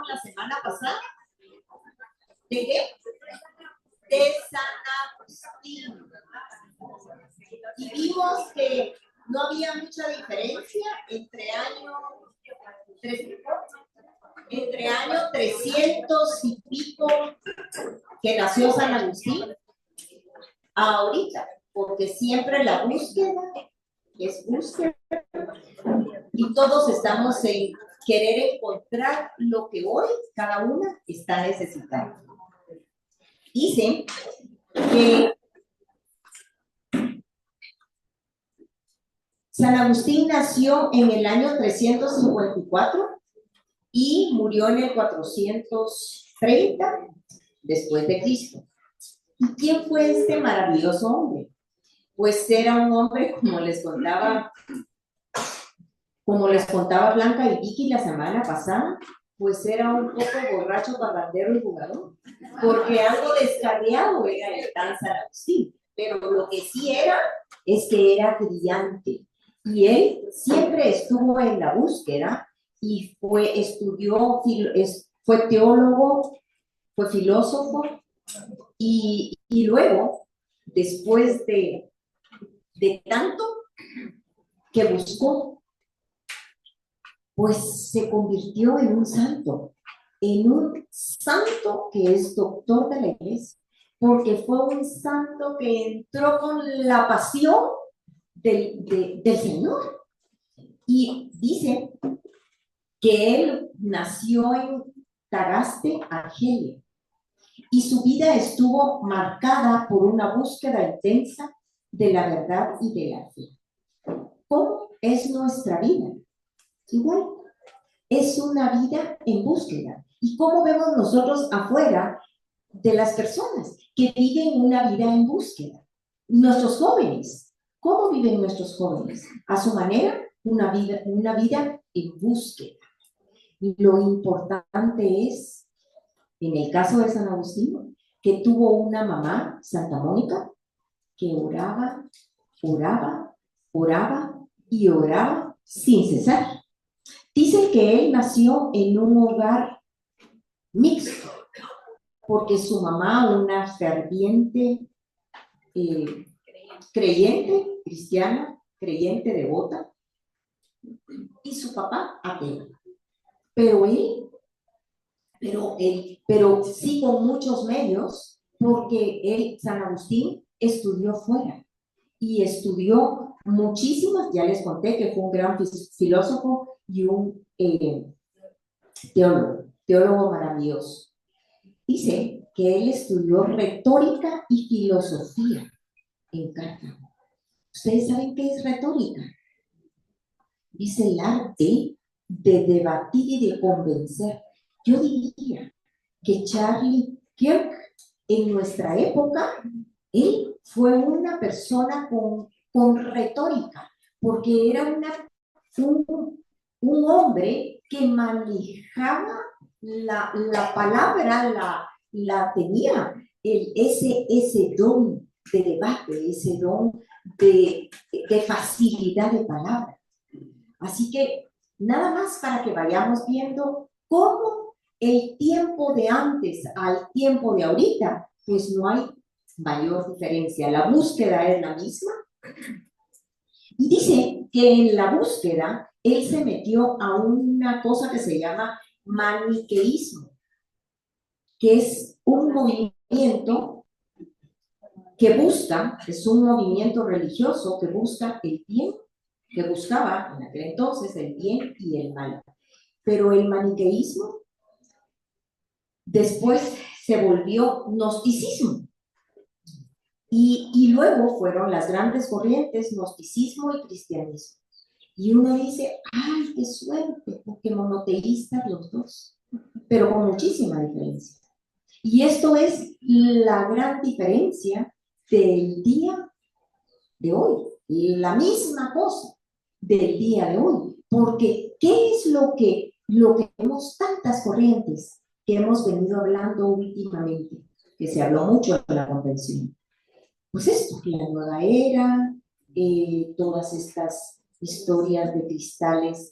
hablábamos la semana pasada? ¿De qué? De San Agustín. Y vimos que no había mucha diferencia entre año 300 y pico que nació San Agustín ahorita, porque siempre la búsqueda es búsqueda y todos estamos en querer encontrar lo que hoy cada una está necesitando. Dicen que San Agustín nació en el año 354 y murió en el 430 después de Cristo. ¿Y quién fue este maravilloso hombre? Pues era un hombre, como les contaba Blanca y Vicky la semana pasada, pues era un poco borracho, parrandero y jugador, porque algo descarriado era el tal San Agustín, pero lo que sí es que era brillante, y él siempre estuvo en la búsqueda, y fue teólogo, fue filósofo, y luego, después de tanto que buscó, pues se convirtió en un santo que es doctor de la iglesia, porque fue un santo que entró con la pasión del Señor. Y dice que él nació en Tagaste, Argelia, y su vida estuvo marcada por una búsqueda intensa de la verdad y de la fe. ¿Cómo es nuestra vida? Igual, es una vida en búsqueda. ¿Y cómo vemos nosotros afuera de las personas que viven una vida en búsqueda? Nuestros jóvenes, ¿cómo viven nuestros jóvenes? A su manera, una vida en búsqueda. Y lo importante es, en el caso de San Agustín, que tuvo una mamá, Santa Mónica, que oraba, oraba, oraba y oraba sin cesar. Dicen que él nació en un hogar mixto, porque su mamá, una ferviente creyente, cristiana, creyente devota, y su papá ateo. Pero sí con muchos medios, porque San Agustín, estudió fuera, y estudió muchísimas, ya les conté que fue un gran filósofo y un teólogo maravilloso. Dice que él estudió retórica y filosofía en Cartago. ¿Ustedes saben qué es retórica? Dice el arte de debatir y de convencer. Yo diría que Charlie Kirk, en nuestra época, él fue una persona con retórica, porque era un hombre que manejaba la palabra, la tenía, ese don de debate, ese don de facilidad de palabra. Así que nada más para que vayamos viendo cómo el tiempo de antes al tiempo de ahorita, pues no hay mayor diferencia. La búsqueda es la misma. Y dice que en la búsqueda él se metió a una cosa que se llama maniqueísmo, que es un movimiento es un movimiento religioso que busca el bien, que buscaba en aquel entonces el bien y el mal. Pero el maniqueísmo después se volvió gnosticismo. Y luego fueron las grandes corrientes, gnosticismo y cristianismo. Y uno dice, ¡ay, qué suerte! Porque monoteístas los dos, pero con muchísima diferencia. Y esto es la gran diferencia del día de hoy, la misma cosa del día de hoy. Porque, ¿qué es lo que vemos tantas corrientes que hemos venido hablando últimamente? Que se habló mucho en la convención. Pues esto, la nueva era, todas estas historias de cristales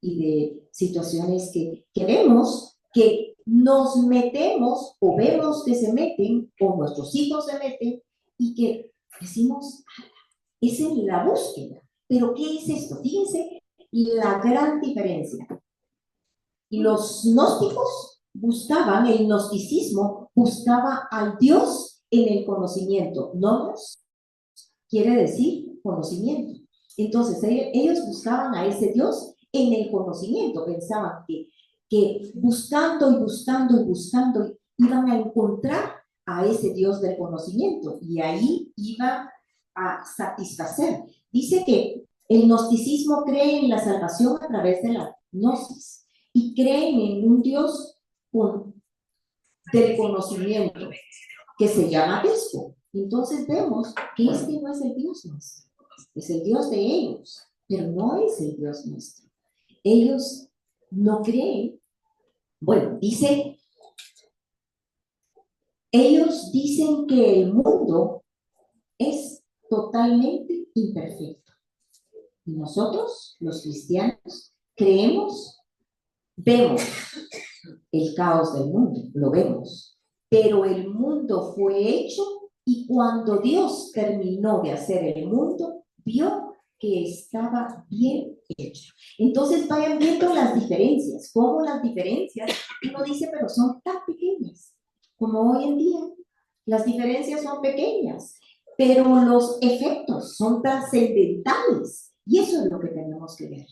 y de situaciones que vemos que nos metemos o vemos que se meten o nuestros hijos se meten y que decimos, es en la búsqueda. Pero ¿qué es esto? Fíjense la gran diferencia. Los gnósticos buscaban, el gnosticismo buscaba al Dios en el conocimiento. Nomos quiere decir conocimiento. Entonces ellos buscaban a ese Dios en el conocimiento. Pensaban que buscando y buscando y buscando iban a encontrar a ese Dios del conocimiento y ahí iba a satisfacer. Dice que el gnosticismo cree en la salvación a través de la gnosis y creen en un Dios del conocimiento que se llama Despo. Entonces vemos que este no es el Dios nuestro, es el Dios de ellos, pero no es el Dios nuestro. Ellos no creen, bueno, dice, ellos dicen que el mundo es totalmente imperfecto. Y nosotros, los cristianos, creemos, vemos el caos del mundo, lo vemos, pero el mundo fue hecho y cuando Dios terminó de hacer el mundo, vio que estaba bien hecho. Entonces vayan viendo las diferencias, cómo las diferencias, uno dice, pero son tan pequeñas, como hoy en día, las diferencias son pequeñas, pero los efectos son trascendentales y eso es lo que tenemos que ver.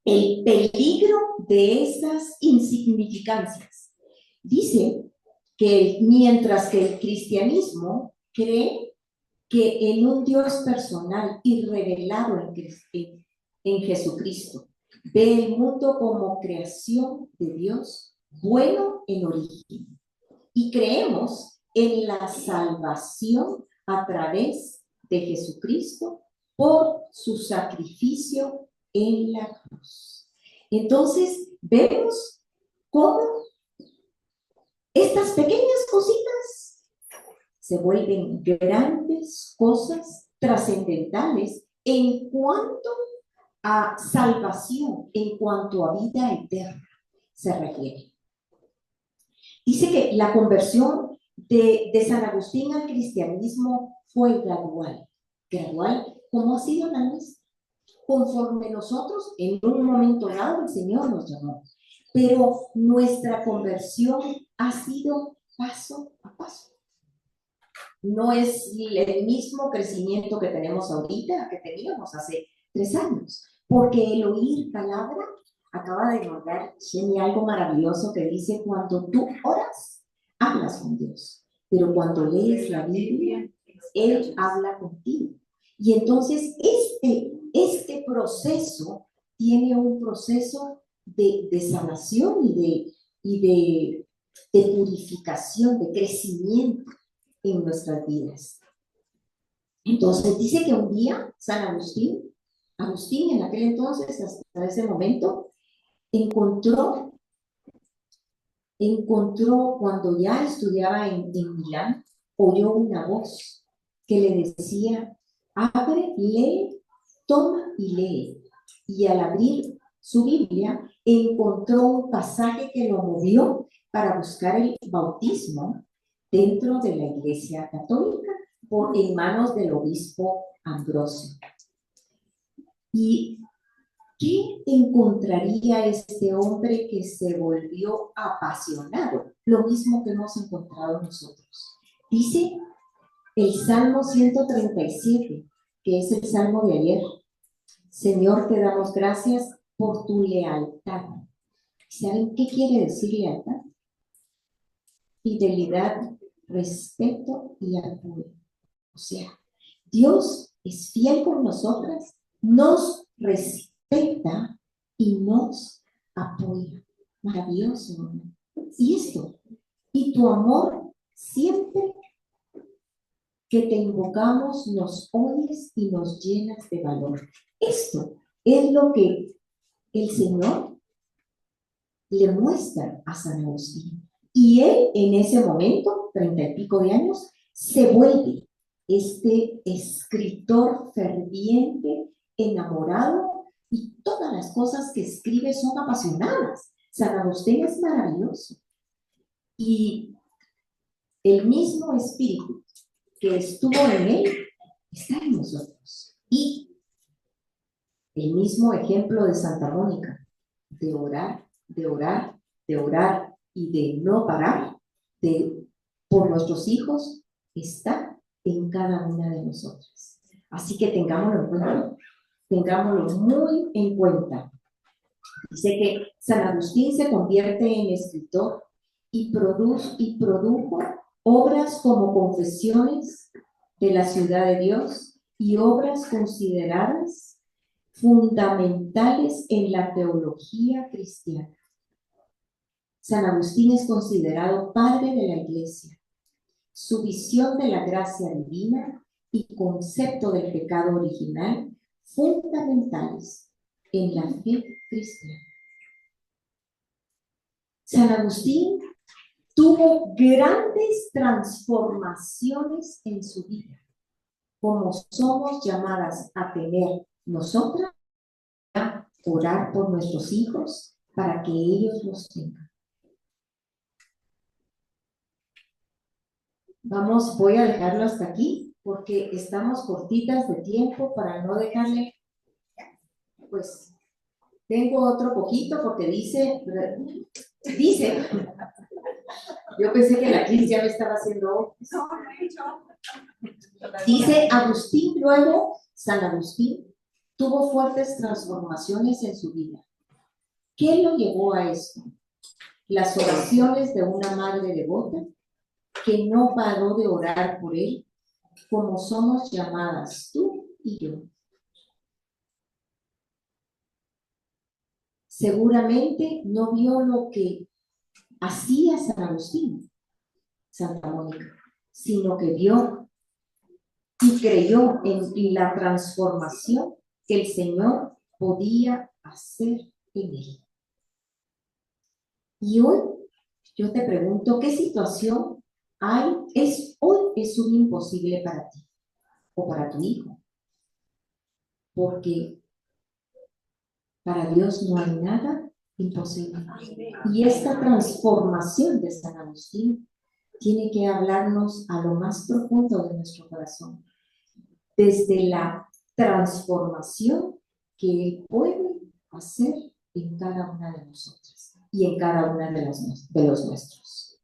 El peligro de esas insignificancias. Dice que mientras que el cristianismo cree que en un Dios personal y revelado en Jesucristo, ve el mundo como creación de Dios, bueno en origen. Y creemos en la salvación a través de Jesucristo por su sacrificio en la cruz. Entonces, vemos cómo estas pequeñas cositas se vuelven grandes cosas trascendentales en cuanto a salvación, en cuanto a vida eterna se refiere. Dice que la conversión de San Agustín al cristianismo fue gradual. Gradual, ¿cómo ha sido la nuestra? Conforme nosotros, en un momento dado, el Señor nos llamó. Pero nuestra conversión ha sido paso a paso. No es el mismo crecimiento que tenemos ahorita que teníamos hace 3 años. Porque el oír palabra, acaba de mandar Jenny algo maravilloso que dice, cuando tú oras, hablas con Dios. Pero cuando lees la Biblia, Él habla contigo. Y entonces este proceso tiene un proceso de sanación y de purificación, de crecimiento en nuestras vidas. Entonces dice que un día San Agustín en aquel entonces, hasta ese momento, encontró cuando ya estudiaba en Milán, oyó una voz que le decía, abre, lee, toma y lee. Y al abrir su Biblia, encontró un pasaje que lo movió para buscar el bautismo dentro de la Iglesia Católica en manos del obispo Ambrosio. ¿Y qué encontraría este hombre que se volvió apasionado? Lo mismo que hemos encontrado nosotros. Dice el Salmo 137, que es el Salmo de ayer. Señor, te damos gracias por tu lealtad. ¿Saben qué quiere decir lealtad? Fidelidad, respeto y apoyo. O sea, Dios es fiel con nosotras, nos respeta y nos apoya. Maravilloso, ¿no? Y esto, y tu amor siempre que te invocamos nos oyes y nos llenas de valor. Esto es lo que el Señor le muestra a San Agustín. Y él en ese momento, 30 y pico de años, se vuelve este escritor ferviente, enamorado, y todas las cosas que escribe son apasionadas. San Agustín es maravilloso y el mismo espíritu que estuvo en él está en nosotros. Y el mismo ejemplo de Santa Mónica, de orar, de orar, de orar y de no parar por nuestros hijos, está en cada una de nosotras. Así que tengámoslo en cuenta, tengámoslo muy en cuenta. Dice que San Agustín se convierte en escritor y produjo obras como Confesiones de la Ciudad de Dios y obras consideradas fundamentales en la teología cristiana. San Agustín es considerado padre de la Iglesia. Su visión de la gracia divina y concepto del pecado original fundamentales en la fe cristiana. San Agustín tuvo grandes transformaciones en su vida, como somos llamadas a tener nosotras, a orar por nuestros hijos para que ellos los tengan. Voy a dejarlo hasta aquí porque estamos cortitas de tiempo para no dejarle, pues, tengo otro poquito porque dice, yo pensé que la Cris ya me estaba haciendo, dice Agustín, luego San Agustín tuvo fuertes transformaciones en su vida. ¿Qué lo llevó a esto? Las oraciones de una madre devota que no paró de orar por él, como somos llamadas tú y yo. Seguramente no vio lo que hacía San Agustín, Santa Mónica, sino que vio y creyó en la transformación que el Señor podía hacer en él. Y hoy yo te pregunto, ¿qué situación hay? Hoy es un imposible para ti o para tu hijo, porque para Dios no hay nada imposible. Y esta transformación de San Agustín tiene que hablarnos a lo más profundo de nuestro corazón, desde la transformación que Él puede hacer en cada una de nosotras y en cada una de los nuestros.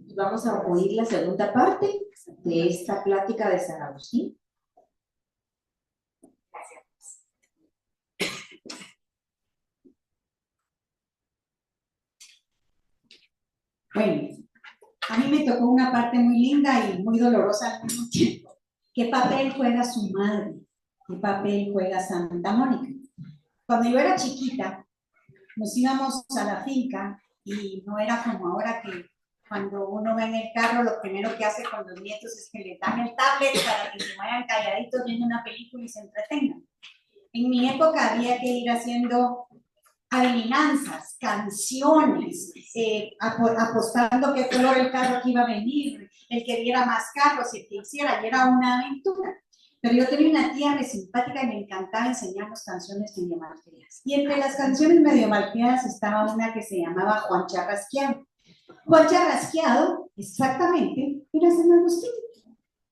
Y vamos a oír la segunda parte de esta plática de San Agustín. Bueno, a mí me tocó una parte muy linda y muy dolorosa al mismo tiempo. ¿Qué papel juega su madre? ¿Qué papel juega Santa Mónica? Cuando yo era chiquita, nos íbamos a la finca y no era como ahora que cuando uno va en el carro, lo primero que hace con los nietos es que les dan el tablet para que se vayan calladitos viendo una película y se entretengan. En mi época había que ir haciendo adivinanzas, canciones, apostando qué color el carro que iba a venir, el que viera más carros, el que hiciera, y era una aventura. Pero yo tenía una tía muy simpática y me encantaba enseñarnos canciones medio malcriadas. Y entre las canciones medio malcriadas estaba una que se llamaba Juan Charrasqueado. Juan Charrasqueado, exactamente, era San Agustín,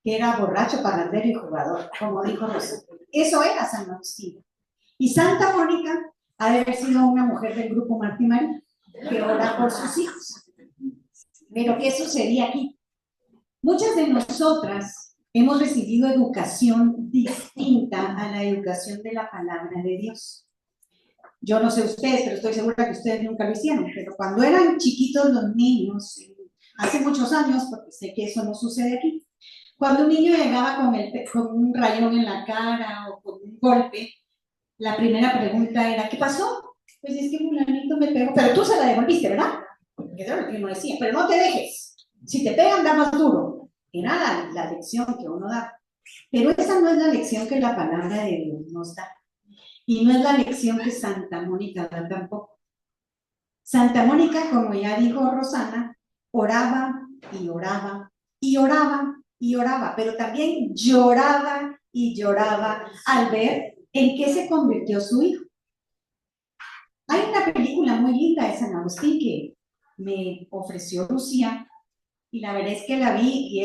que era borracho, parrandero y jugador, como dijo Rosa. Eso era San Agustín. Y Santa Mónica ha de haber sido una mujer del grupo Martí María, que ora por sus hijos. Pero ¿qué sucedía aquí? Muchas de nosotras hemos recibido educación distinta a la educación de la palabra de Dios. Yo no sé ustedes, pero estoy segura que ustedes nunca lo hicieron, pero cuando eran chiquitos los niños, hace muchos años, porque sé que eso no sucede aquí, cuando un niño llegaba con un rayón en la cara o con un golpe, la primera pregunta era, ¿qué pasó? Pues es que fulanito me pegó, pero tú se la devolviste, ¿verdad? Porque eso es lo que uno decía, pero no te dejes, si te pegan da más duro. Era la lección que uno da. Pero esa no es la lección que la palabra de Dios nos da. Y no es la lección que Santa Mónica da tampoco. Santa Mónica, como ya dijo Rosana, oraba y oraba y oraba y oraba, pero también lloraba y lloraba al ver en qué se convirtió su hijo. Hay una película muy linda de San Agustín que me ofreció Lucía y la verdad es que la vi y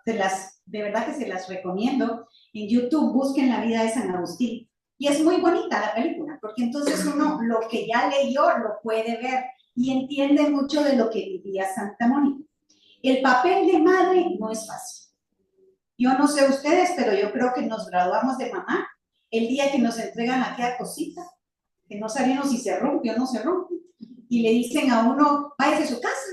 de verdad que se las recomiendo. En YouTube busquen la vida de San Agustín. Y es muy bonita la película, porque entonces uno lo que ya leyó lo puede ver y entiende mucho de lo que vivía Santa Mónica. El papel de madre no es fácil. Yo no sé ustedes, pero yo creo que nos graduamos de mamá el día que nos entregan aquella cosita, que no sabemos si se rompe o no se rompe, y le dicen a uno, váyase a su casa.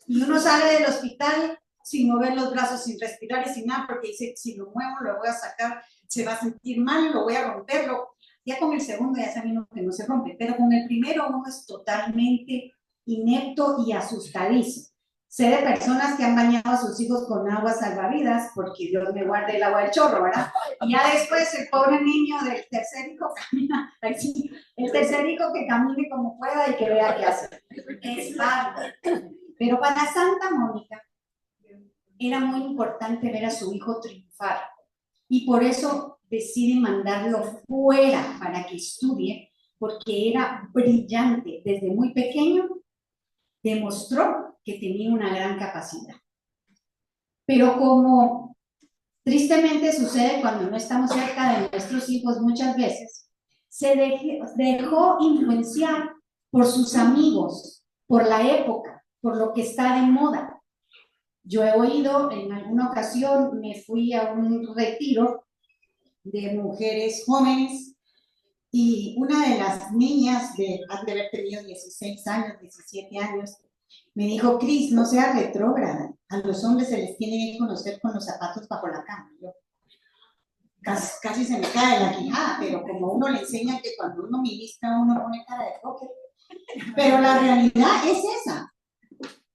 Y uno sale del hospital sin mover los brazos, sin respirar y sin nada, porque dice, si lo muevo, lo voy a sacar, se va a sentir mal, lo voy a romperlo. Ya con el segundo ya sabemos que no se rompe, pero con el primero uno es totalmente inepto y asustadizo. Sé de personas que han bañado a sus hijos con agua salvavidas, porque Dios me guarde el agua del chorro, ¿verdad? Y ya después el pobre niño del tercer hijo camina, así, el tercer hijo que camine como pueda y que vea qué hace. Es bárbaro. Pero para Santa Mónica era muy importante ver a su hijo triunfar y por eso decide mandarlo fuera para que estudie, porque era brillante. Desde muy pequeño demostró que tenía una gran capacidad. Pero como tristemente sucede cuando no estamos cerca de nuestros hijos muchas veces, se dejó influenciar por sus amigos, por la época, por lo que está de moda. Yo he oído, en alguna ocasión me fui a un retiro de mujeres jóvenes y una de las niñas han de haber tenido 16 años, 17 años, me dijo, Cris, no seas retrógrada, a los hombres se les tiene que conocer con los zapatos bajo la cama. Yo, casi se me cae la quijada, pero como uno le enseña que cuando uno ministra uno pone cara de póker, pero la realidad es esa.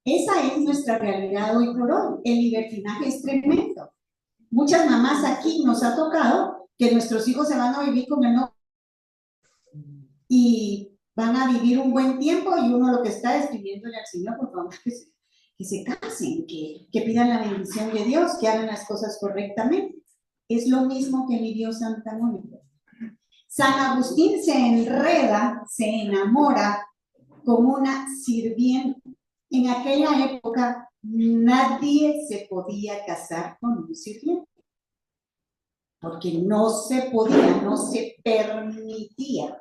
Esa es nuestra realidad hoy por hoy. El libertinaje es tremendo. Muchas mamás aquí nos ha tocado que nuestros hijos se van a vivir con el novio y van a vivir un buen tiempo y uno lo que está es pidiéndole al Señor, por favor, que se casen, que pidan la bendición de Dios, que hagan las cosas correctamente. Es lo mismo que vivió Santa Mónica. San Agustín se enreda, se enamora con una sirvienta. En aquella época nadie se podía casar con un sirviente, porque no se podía, no se permitía.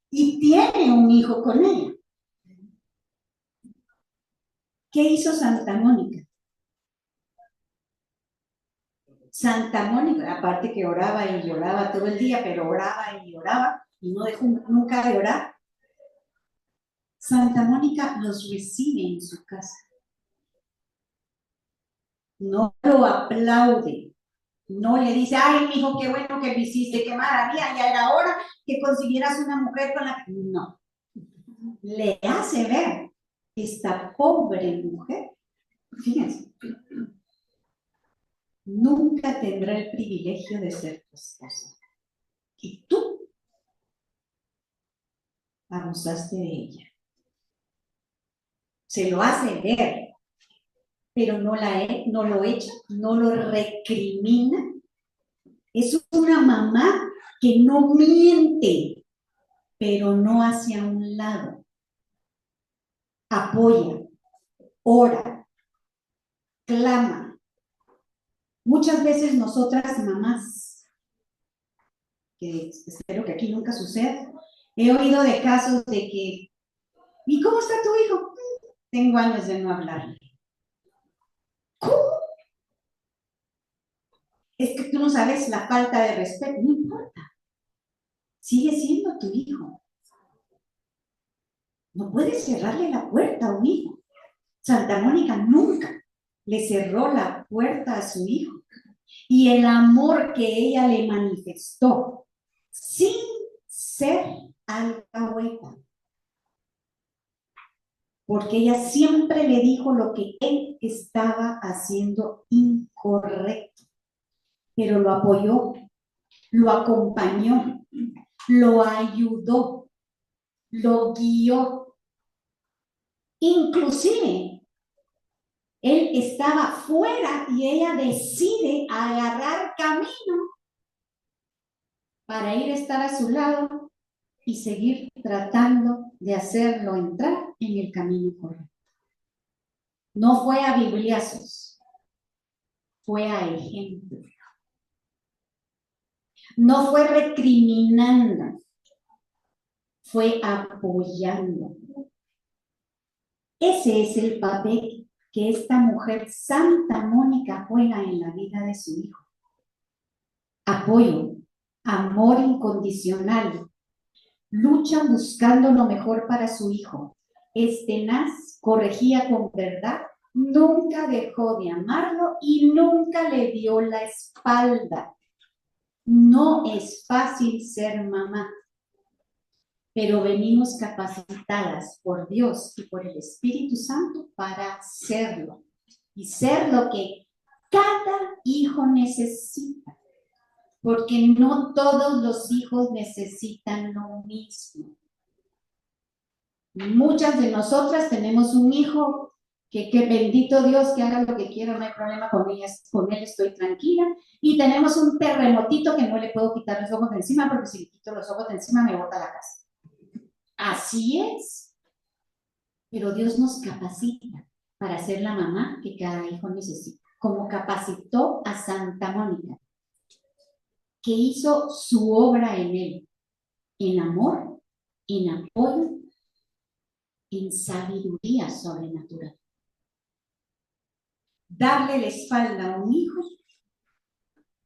Y tiene un hijo con ella. ¿Qué hizo Santa Mónica? Santa Mónica, aparte que oraba y lloraba todo el día, pero oraba y lloraba y no dejó nunca de orar. Santa Mónica los recibe en su casa. No lo aplaude. No le dice, ay, mijo, qué bueno que lo hiciste, qué maravilla, ya era hora que consiguieras una mujer con la que... No. Le hace ver esta pobre mujer, fíjense, nunca tendrá el privilegio de ser tu esposa. Y tú abusaste de ella. Se lo hace ver, pero no lo echa, no lo recrimina. Es una mamá que no miente, pero no hacia un lado. Apoya, ora, clama. Muchas veces nosotras mamás, que espero que aquí nunca suceda, he oído de casos de que, ¿y cómo está tu hijo? Tengo años de no hablarle. ¿Cómo? Es que tú no sabes la falta de respeto. No importa. Sigue siendo tu hijo. No puedes cerrarle la puerta a un hijo. Santa Mónica nunca le cerró la puerta a su hijo. Y el amor que ella le manifestó, sin ser alcahueta, porque ella siempre le dijo lo que él estaba haciendo incorrecto, pero lo apoyó, lo acompañó, lo ayudó, lo guió. Inclusive, él estaba fuera y ella decide agarrar camino para ir a estar a su lado y seguir tratando de hacerlo entrar en el camino correcto. No fue a bibliazos, fue a ejemplo. No fue recriminando, fue apoyando. Ese es el papel que esta mujer, Santa Mónica, juega en la vida de su hijo. Apoyo, amor incondicional, lucha buscando lo mejor para su hijo. Es tenaz, corregía con verdad, nunca dejó de amarlo y nunca le dio la espalda. No es fácil ser mamá, pero venimos capacitadas por Dios y por el Espíritu Santo para hacerlo y ser lo que cada hijo necesita, porque no todos los hijos necesitan lo mismo. Muchas de nosotras tenemos un hijo que bendito Dios, que haga lo que quiera, no hay problema con él estoy tranquila, y tenemos un terremotito que no le puedo quitar los ojos de encima, porque si le quito los ojos de encima me bota la casa. Así es. Pero Dios nos capacita para ser la mamá que cada hijo necesita, como capacitó a Santa Mónica, que hizo su obra en él, en amor, en apoyo, en sabiduría sobrenatural. Darle la espalda a un hijo,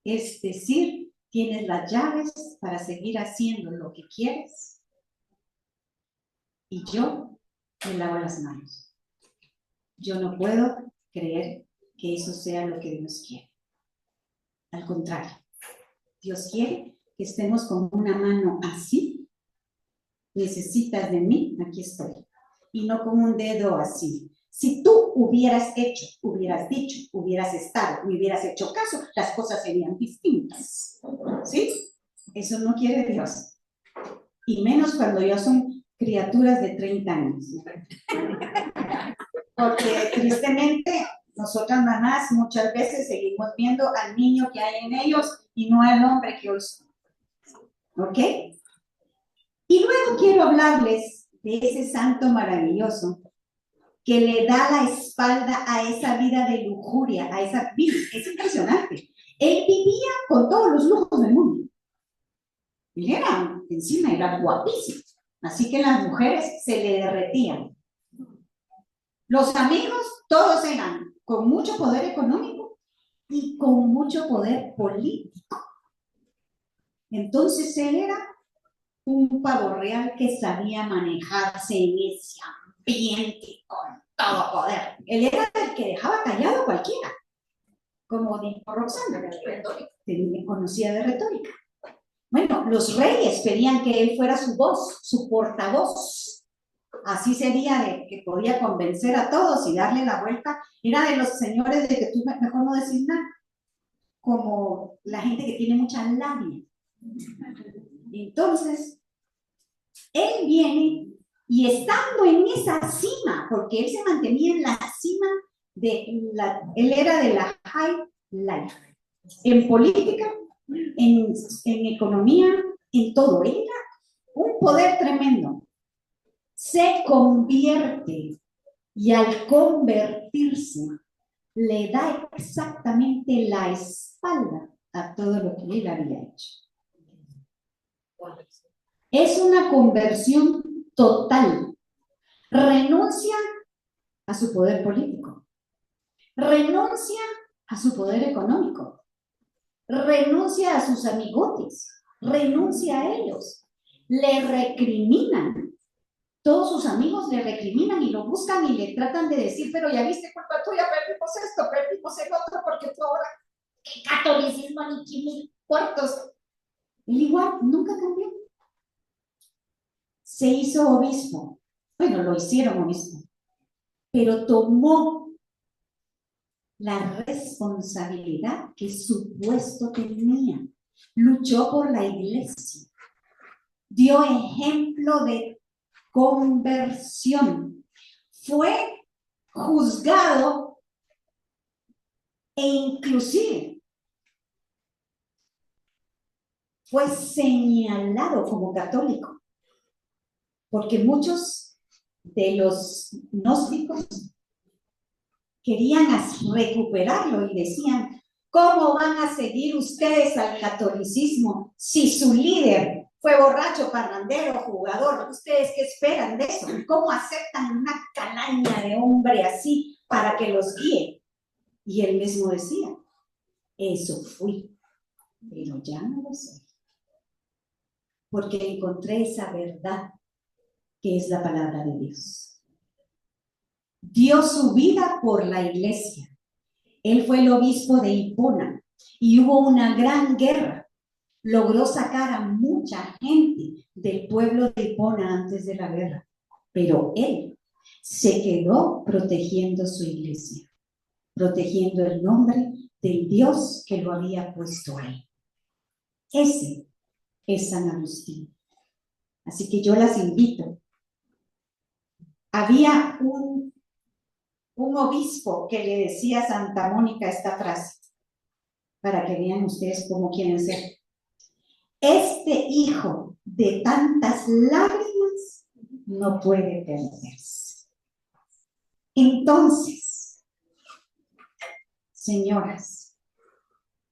es decir, tienes las llaves para seguir haciendo lo que quieres y yo me lavo las manos. Yo no puedo creer que eso sea lo que Dios quiere. Al contrario, Dios quiere que estemos con una mano así. Necesitas de mí, aquí estoy. Y no con un dedo así. Si tú hubieras hecho, hubieras dicho, hubieras estado, me hubieras hecho caso, las cosas serían distintas. ¿Sí? Eso no quiere Dios. Y menos cuando ya son criaturas de 30 años. Porque tristemente, nosotras mamás muchas veces seguimos viendo al niño que hay en ellos y no al hombre que hoy son. ¿Ok? Y luego quiero hablarles de ese santo maravilloso que le da la espalda a esa vida de lujuria, a esa vida. Es impresionante. Él vivía con todos los lujos del mundo. Él era, encima, era guapísimo. Así que las mujeres se le derretían. Los amigos, todos eran con mucho poder económico y con mucho poder político. Entonces él era un pavo real que sabía manejarse en ese ambiente con todo poder. Él era el que dejaba callado a cualquiera, como dijo Roxana, que conocía de retórica. Bueno, los reyes pedían que él fuera su voz, su portavoz. Así sería de que podía convencer a todos y darle la vuelta. Era de los señores de que tú mejor no decís nada, como la gente que tiene mucha labia. Entonces, él viene y estando en esa cima, porque él se mantenía en la cima él era de la high life, en política, en economía, en todo. Era un poder tremendo. Se convierte y al convertirse le da exactamente la espalda a todo lo que él había hecho. Es una conversión total. Renuncia a su poder político, renuncia a su poder económico, renuncia a sus amigotes, renuncia a ellos, le recriminan. Todos sus amigos le recriminan y lo buscan y le tratan de decir, pero ya viste, culpa tuya, perdimos esto, perdimos el otro, porque tú ahora, qué catolicismo, ni 5,000 cuartos. Él igual, nunca cambió. Se hizo obispo. Bueno, lo hicieron obispo. Pero tomó la responsabilidad que su puesto tenía. Luchó por la iglesia. Dio ejemplo de conversión. Fue juzgado e inclusive fue señalado como católico. porque muchos de los gnósticos querían recuperarlo y decían, ¿cómo van a seguir ustedes al catolicismo si su líder fue borracho, parrandero, jugador? ¿Ustedes qué esperan de eso? ¿Cómo aceptan una calaña de hombre así para que los guíe? Y él mismo decía, eso fui, pero ya no lo soy. Porque encontré esa verdad que es la palabra de Dios. Dio su vida por la iglesia. Él fue el obispo de Hipona y hubo una gran guerra. Logró sacar a mucha gente del pueblo de Hipona antes de la guerra, pero él se quedó protegiendo su iglesia, protegiendo el nombre del Dios que lo había puesto ahí. Ese es San Agustín. Así que yo las invito. Había un obispo que le decía a Santa Mónica esta frase, para que vean ustedes cómo quieren ser. Este hijo de tantas lágrimas no puede perderse. Entonces, señoras,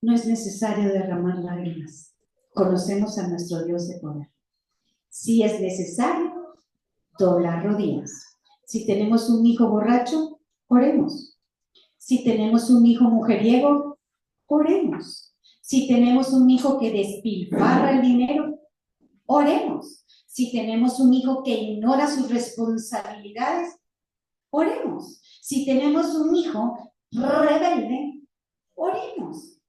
no es necesario derramar lágrimas. Conocemos a nuestro Dios de poder. Si es necesario, doblar rodillas. Si tenemos un hijo borracho, oremos. Si tenemos un hijo mujeriego, oremos. Si tenemos un hijo que despilfarra el dinero, oremos. Si tenemos un hijo que ignora sus responsabilidades, oremos. Si tenemos un hijo rebelde, oremos.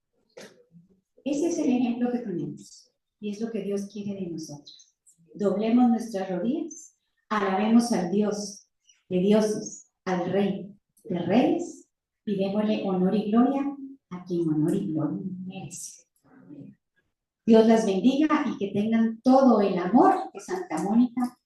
Ese es el ejemplo que tenemos y es lo que Dios quiere de nosotros. Doblemos nuestras rodillas, alabemos al Dios de dioses, al Rey de reyes y démosle honor y gloria a quien honor y gloria merece. Dios las bendiga y que tengan todo el amor que Santa Mónica